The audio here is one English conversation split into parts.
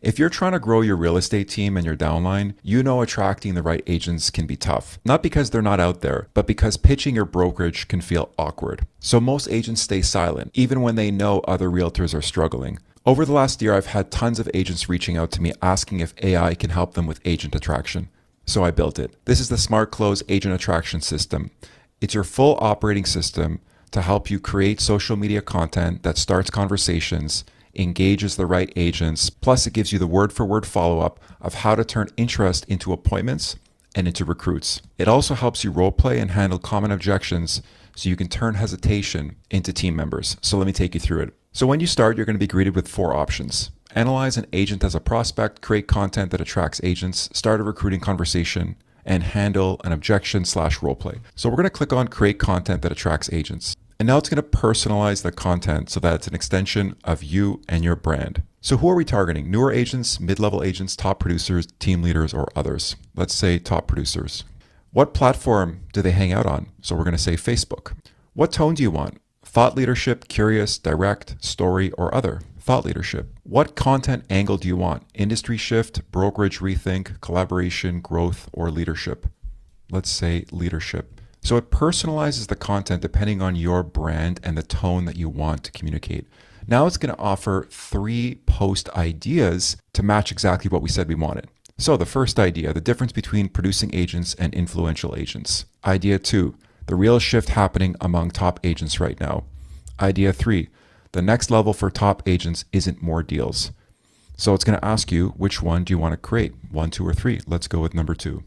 If you're trying to grow your real estate team and your downline, you know attracting the right agents can be tough. Not because they're not out there, but because pitching your brokerage can feel awkward. So most agents stay silent, even when they know other realtors are struggling. Over the last year, I've had tons of agents reaching out to me asking if AI can help them with agent attraction. So I built it. This is the Smart Close Agent Attraction System. It's your full operating system to help you create social media content that starts conversations, engages the right agents, plus it gives you the word-for-word follow-up of how to turn interest into appointments and into recruits. It also helps you role play and handle common objections so you can turn hesitation into team members. So let me take you through it. So when you start, you're going to be greeted with 4 options. Analyze an agent as a prospect, create content that attracts agents, start a recruiting conversation, and handle an objection/role play. So we're going to click on create content that attracts agents. And now it's going to personalize the content so that it's an extension of you and your brand. So who are we targeting? Newer agents, mid-level agents, top producers, team leaders, or others? Let's say top producers. What platform do they hang out on? So we're going to say Facebook. What tone do you want? Thought leadership, curious, direct, story, or other? Thought leadership. What content angle do you want? Industry shift, brokerage rethink, collaboration, growth, or leadership? Let's say leadership. So it personalizes the content depending on your brand and the tone that you want to communicate. Now it's going to offer 3 post ideas to match exactly what we said we wanted. So the first idea, the difference between producing agents and influential agents. Idea 2, the real shift happening among top agents right now. Idea 3, the next level for top agents isn't more deals. So it's going to ask you, which one do you want to create? 1, 2, or 3? Let's go with number 2.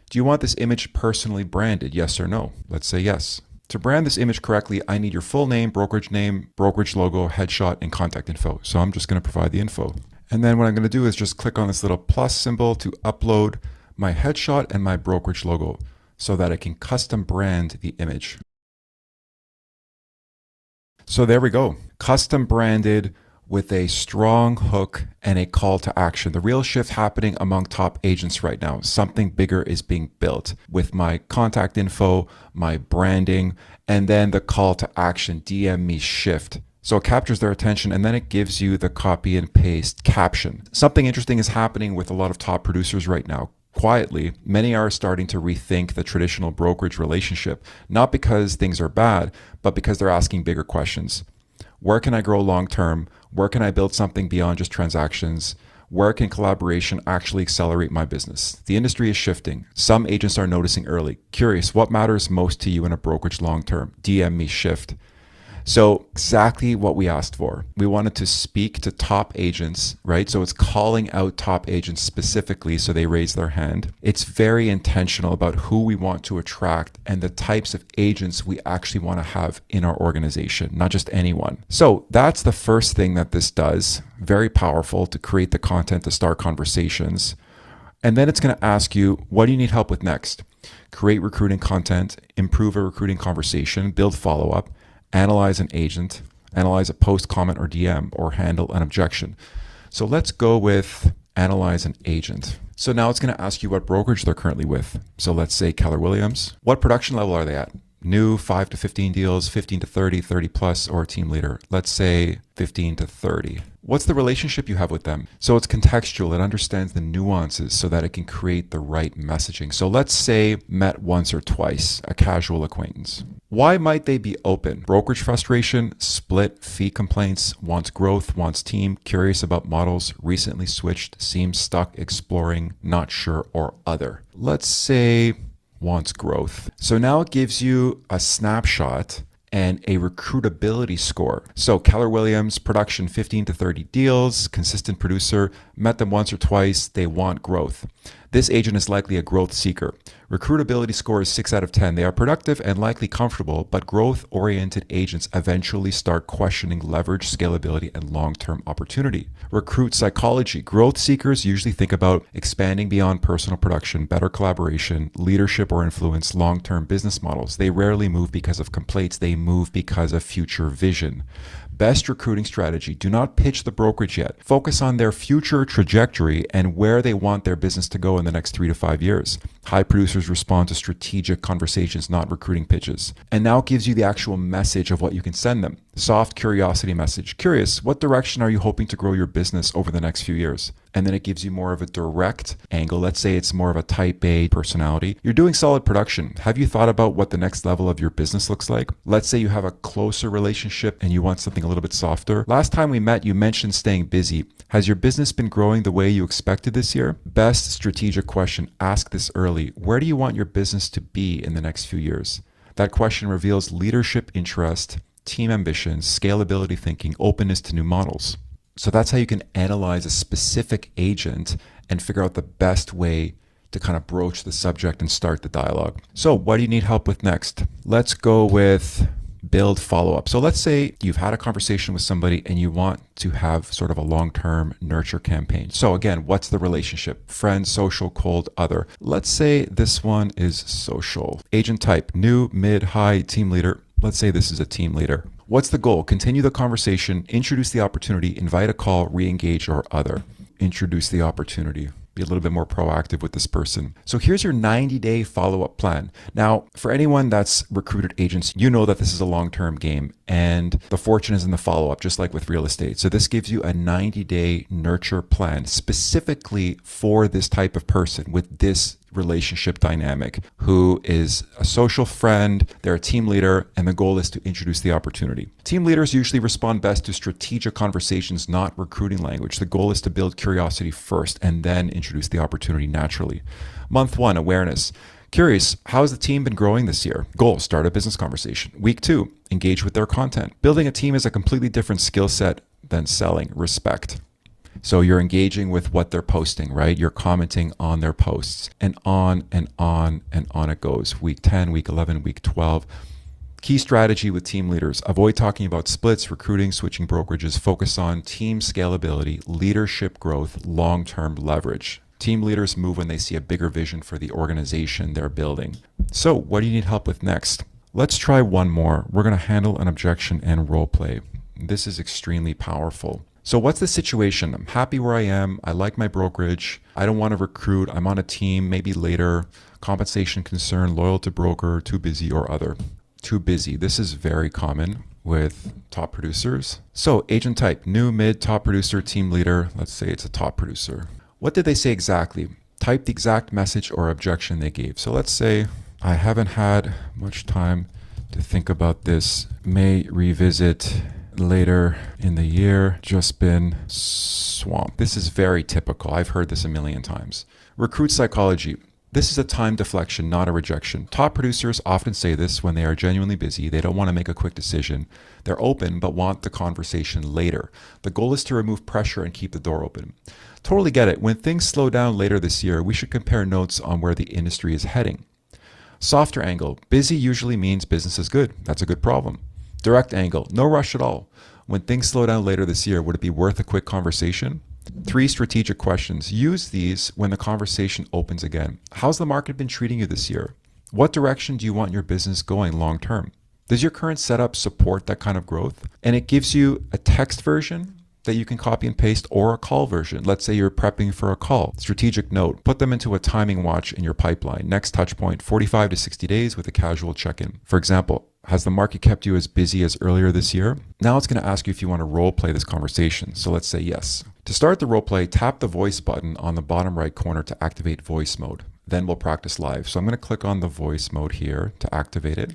Do you want this image personally branded? Yes or no? Let's say yes. To brand this image correctly, I need your full name, brokerage logo, headshot, and contact info. So I'm just going to provide the info. And then what I'm going to do is just click on this little plus symbol to upload my headshot and my brokerage logo so that I can custom brand the image. So there we go. Custom branded with a strong hook and a call to action. The real shift happening among top agents right now. Something bigger is being built with my contact info, my branding, and then the call to action, DM me shift. So it captures their attention and then it gives you the copy and paste caption. Something interesting is happening with a lot of top producers right now. Quietly, many are starting to rethink the traditional brokerage relationship, not because things are bad, but because they're asking bigger questions. Where can I grow long term? Where can I build something beyond just transactions? Where can collaboration actually accelerate my business? The industry is shifting. Some agents are noticing early. Curious, what matters most to you in a brokerage long term? DM me shift. So exactly what we asked for. We wanted to speak to top agents, right? So it's calling out top agents specifically so they raise their hand. It's very intentional about who we want to attract and the types of agents we actually want to have in our organization, not just anyone. So that's the first thing that this does. Very powerful to create the content to start conversations. And then it's going to ask you, what do you need help with next? Create recruiting content, improve a recruiting conversation, build follow-up, analyze an agent, analyze a post, comment, or DM, or handle an objection. So let's go with analyze an agent. So now it's going to ask you what brokerage they're currently with. So let's say Keller Williams. What production level are they at? New 5 to 15 deals, 15 to 30, 30 plus, or team leader. Let's say 15 to 30. What's the relationship you have with them? So it's contextual. It understands the nuances so that it can create the right messaging. So let's say met once or twice, a casual acquaintance. Why might they be open? Brokerage frustration, split, fee complaints, wants growth, wants team, curious about models, recently switched, seems stuck, exploring, not sure, or other. Let's say wants growth. So now it gives you a snapshot and a recruitability score. So Keller Williams, production 15 to 30 deals, consistent producer, met them once or twice, they want growth. This agent is likely a growth seeker. Recruitability score is 6 out of 10. They are productive and likely comfortable, but growth-oriented agents eventually start questioning leverage, scalability, and long-term opportunity. Recruit psychology. Growth seekers usually think about expanding beyond personal production, better collaboration, leadership or influence, long-term business models. They rarely move because of complaints. They move because of future vision. Best recruiting strategy. Do not pitch the brokerage yet. Focus on their future trajectory and where they want their business to go in the next 3 to 5 years. High producers respond to strategic conversations, not recruiting pitches. And now it gives you the actual message of what you can send them. Soft curiosity message. Curious, what direction are you hoping to grow your business over the next few years? And then it gives you more of a direct angle. Let's say it's more of a type A personality. You're doing solid production. Have you thought about what the next level of your business looks like? Let's say you have a closer relationship and you want something a little bit softer. Last time we met, you mentioned staying busy. Has your business been growing the way you expected this year? Best strategic question. Ask this early. Where do you want your business to be in the next few years? That question reveals leadership interest, team ambitions, scalability thinking, openness to new models. So that's how you can analyze a specific agent and figure out the best way to kind of broach the subject and start the dialogue. So what do you need help with next? Let's go with build follow-up. So let's say you've had a conversation with somebody and you want to have sort of a long-term nurture campaign. So again, what's the relationship? Friend, social, cold, other. Let's say this one is social. Agent type, new, mid, high, team leader. Let's say this is a team leader. What's the goal? Continue the conversation, introduce the opportunity, invite a call, re-engage, or other. Introduce the opportunity. Be a little bit more proactive with this person. So here's your 90-day follow-up plan. Now, for anyone that's recruited agents, you know that this is a long-term game and the fortune is in the follow-up, just like with real estate. So this gives you a 90-day nurture plan specifically for this type of person with this relationship dynamic, who is a social friend, they're a team leader, and the goal is to introduce the opportunity. Team leaders usually respond best to strategic conversations, not recruiting language. The goal is to build curiosity first and then introduce the opportunity naturally. Month 1, awareness. Curious, how has the team been growing this year? Goal, start a business conversation. Week 2, engage with their content. Building a team is a completely different skill set than selling. Respect. So you're engaging with what they're posting, right? You're commenting on their posts and on and on and on it goes. Week 10, week 11, week 12. Key strategy with team leaders. Avoid talking about splits, recruiting, switching brokerages. Focus on team scalability, leadership growth, long-term leverage. Team leaders move when they see a bigger vision for the organization they're building. So what do you need help with next? Let's try one more. We're going to handle an objection and role play. This is extremely powerful. So what's the situation? I'm happy where I am. I like my brokerage. I don't want to recruit. I'm on a team, maybe later. Compensation concern, loyal to broker, too busy, or other. Too busy. This is very common with top producers. So agent type, new, mid, top producer, team leader. Let's say it's a top producer. What did they say exactly? Type the exact message or objection they gave. So let's say I haven't had much time to think about this. May revisit later in the year, just been swamped. This is very typical. I've heard this a million times. Recruit psychology. This is a time deflection, not a rejection. Top producers often say this when they are genuinely busy. They don't want to make a quick decision. They're open, but want the conversation later. The goal is to remove pressure and keep the door open. Totally get it. When things slow down later this year, we should compare notes on where the industry is heading. Softer angle. Busy usually means business is good. That's a good problem. Direct angle, no rush at all. When things slow down later this year, would it be worth a quick conversation? 3 strategic questions. Use these when the conversation opens again. How's the market been treating you this year? What direction do you want your business going long term? Does your current setup support that kind of growth? And it gives you a text version that you can copy and paste or a call version. Let's say you're prepping for a call. Strategic note, put them into a timing watch in your pipeline. Next touch point, 45 to 60 days with a casual check-in. For example, has the market kept you as busy as earlier this year? Now it's going to ask you if you want to role play this conversation. So let's say yes. To start the role play, tap the voice button on the bottom right corner to activate voice mode. Then we'll practice live. So I'm going to click on the voice mode here to activate it.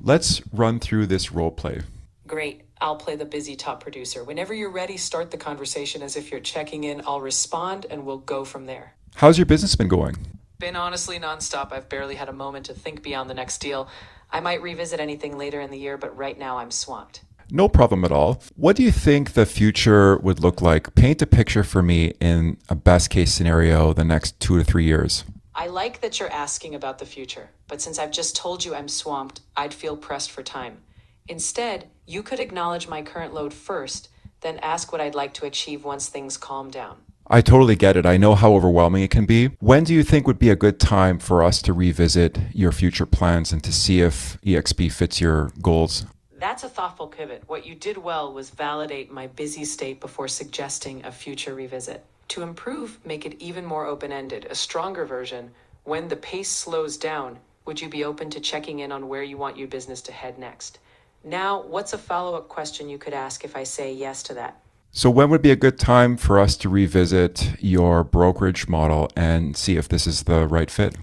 Let's run through this role play. Great. I'll play the busy top producer. Whenever you're ready, start the conversation as if you're checking in. I'll respond and we'll go from there. How's your business been going? Been honestly nonstop. I've barely had a moment to think beyond the next deal. I might revisit anything later in the year, but right now I'm swamped. No problem at all. What do you think the future would look like? Paint a picture for me in a best case scenario the next 2 to 3 years. I like that you're asking about the future, but since I've just told you I'm swamped, I'd feel pressed for time. Instead, you could acknowledge my current load first, then ask what I'd like to achieve once things calm down. I totally get it. I know how overwhelming it can be. When do you think would be a good time for us to revisit your future plans and to see if EXP fits your goals? That's a thoughtful pivot. What you did well was validate my busy state before suggesting a future revisit. To improve, make it even more open-ended, a stronger version. When the pace slows down, would you be open to checking in on where you want your business to head next? Now, what's a follow-up question you could ask if I say yes to that? So when would be a good time for us to revisit your brokerage model and see if this is the right fit?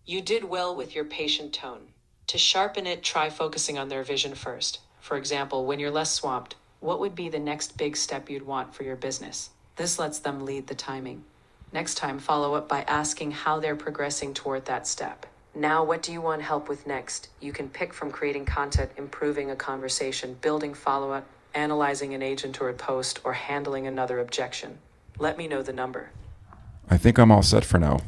You did well with your patient tone. To sharpen it, try focusing on their vision first. For example, when you're less swamped, what would be the next big step you'd want for your business? This lets them lead the timing. Next time, follow up by asking how they're progressing toward that step. Now, what do you want help with next? You can pick from creating content, improving a conversation, building follow-up, analyzing an agent or a post, or handling another objection. Let me know the number. I think I'm all set for now.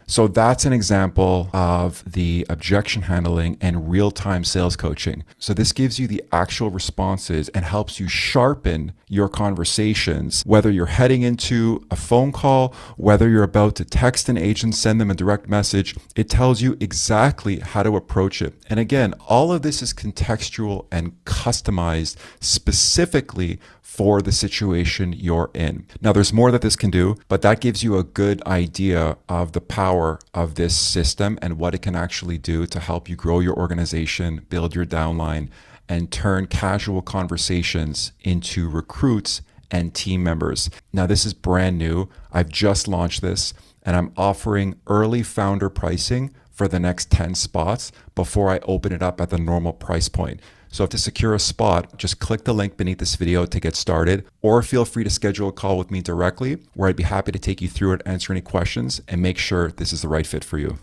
So that's an example of the objection handling and real-time sales coaching. So this gives you the actual responses and helps you sharpen your conversations, whether you're heading into a phone call, whether you're about to text an agent, send them a direct message. It tells you exactly how to approach it. And again, all of this is contextual and customized specifically for the situation you're in. Now, there's more that this can do, but that gives you a good idea of the power of this system and what it can actually do to help you grow your organization, build your downline, and turn casual conversations into recruits and team members. Now, this is brand new. I've just launched this, and I'm offering early founder pricing for the next 10 spots before I open it up at the normal price point. So to secure a spot, just click the link beneath this video to get started, or feel free to schedule a call with me directly, where I'd be happy to take you through it, answer any questions, and make sure this is the right fit for you.